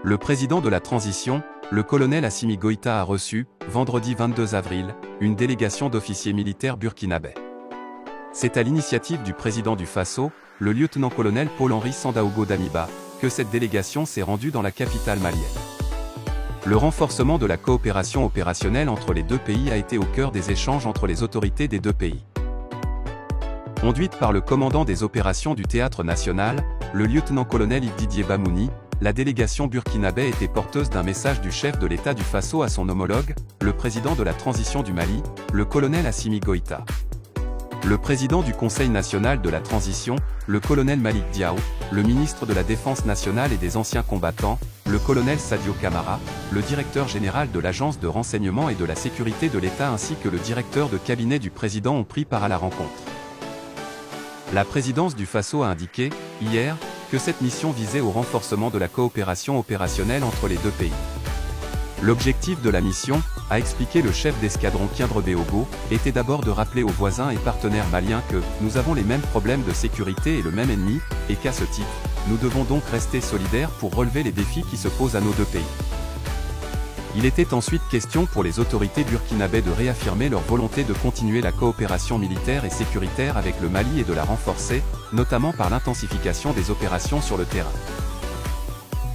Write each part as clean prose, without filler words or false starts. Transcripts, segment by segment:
Le président de la transition, le colonel Assimi Goïta a reçu, vendredi 22 avril, une délégation d'officiers militaires burkinabés. C'est à l'initiative du président du Faso, le lieutenant-colonel Paul-Henri Sandaogo Damiba, que cette délégation s'est rendue dans la capitale malienne. Le renforcement de la coopération opérationnelle entre les deux pays a été au cœur des échanges entre les autorités des deux pays. Conduite par le commandant des opérations du Théâtre national, le lieutenant-colonel Yves Didier Bamouni, la délégation burkinabé était porteuse d'un message du chef de l'État du Faso à son homologue, le président de la transition du Mali, le colonel Assimi Goïta. Le président du Conseil national de la transition, le colonel Malik Diao, le ministre de la Défense nationale et des anciens combattants, le colonel Sadio Camara, le directeur général de l'Agence de renseignement et de la sécurité de l'État ainsi que le directeur de cabinet du président ont pris part à la rencontre. La présidence du Faso a indiqué, hier, que cette mission visait au renforcement de la coopération opérationnelle entre les deux pays. L'objectif de la mission, a expliqué le chef d'escadron Kindre Beogo, était d'abord de rappeler aux voisins et partenaires maliens que « nous avons les mêmes problèmes de sécurité et le même ennemi, et qu'à ce titre, nous devons donc rester solidaires pour relever les défis qui se posent à nos deux pays ». Il était ensuite question pour les autorités burkinabées de réaffirmer leur volonté de continuer la coopération militaire et sécuritaire avec le Mali et de la renforcer, notamment par l'intensification des opérations sur le terrain.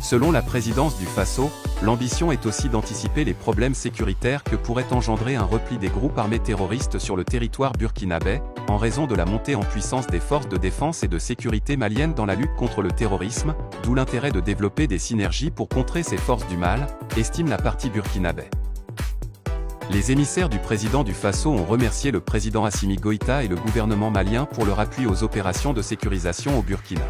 Selon la présidence du Faso, l'ambition est aussi d'anticiper les problèmes sécuritaires que pourrait engendrer un repli des groupes armés terroristes sur le territoire burkinabé, en raison de la montée en puissance des forces de défense et de sécurité maliennes dans la lutte contre le terrorisme, d'où l'intérêt de développer des synergies pour contrer ces forces du mal, estime la partie burkinabé. Les émissaires du président du Faso ont remercié le président Assimi Goïta et le gouvernement malien pour leur appui aux opérations de sécurisation au Burkina.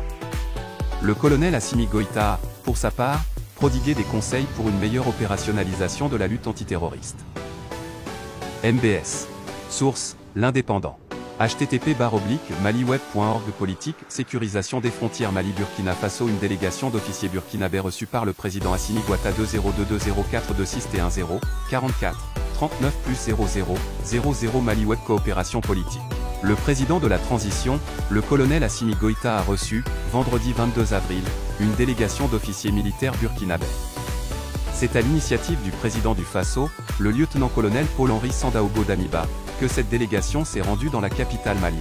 Le colonel Assimi Goïta a, pour sa part, prodigué des conseils pour une meilleure opérationnalisation de la lutte antiterroriste. MBS. Source, l'Indépendant. http://maliweb.org Politique, sécurisation des frontières Mali-Burkina Faso. Une délégation d'officiers burkinabés reçue par le président Assimi Goïta 20220426T10 44 39 00 Maliweb Coopération politique. Le président de la transition, le colonel Assimi Goïta a reçu, vendredi 22 avril, une délégation d'officiers militaires burkinabés. C'est à l'initiative du président du Faso, le lieutenant-colonel Paul-Henri Sandaogo Damiba, que cette délégation s'est rendue dans la capitale malienne.